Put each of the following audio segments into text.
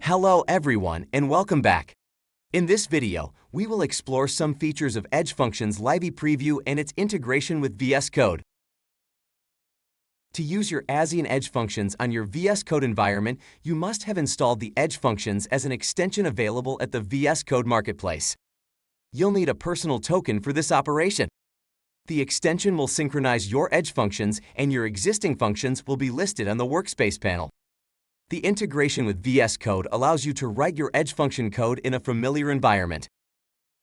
Hello everyone and welcome back. In this video, we will explore some features of Edge Functions Live Preview and its integration with VS Code. To use your Azion Edge Functions on your VS Code environment, you must have installed the Edge Functions as an extension available at the VS Code Marketplace. You'll need a personal token for this operation. The extension will synchronize your Edge Functions and your existing functions will be listed on the Workspace panel. The integration with VS Code allows you to write your Edge function code in a familiar environment.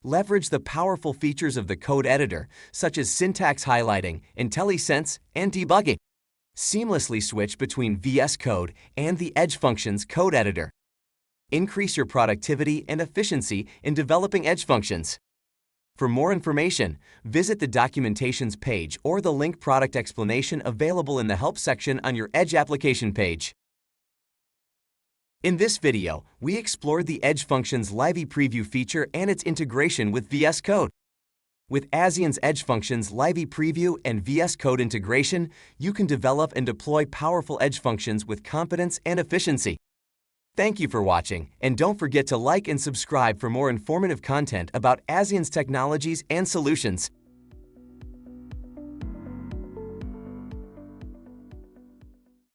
Leverage the powerful features of the code editor, such as syntax highlighting, IntelliSense, and debugging. Seamlessly switch between VS Code and the Edge Functions code editor. Increase your productivity and efficiency in developing Edge functions. For more information, visit the Documentations page or the link product explanation available in the Help section on your Edge application page. In this video, we explored the Edge Functions Live Preview feature and its integration with VS Code. With Azion's Edge Functions Live Preview and VS Code integration, you can develop and deploy powerful Edge functions with confidence and efficiency. Thank you for watching, and don't forget to like and subscribe for more informative content about Azion's technologies and solutions.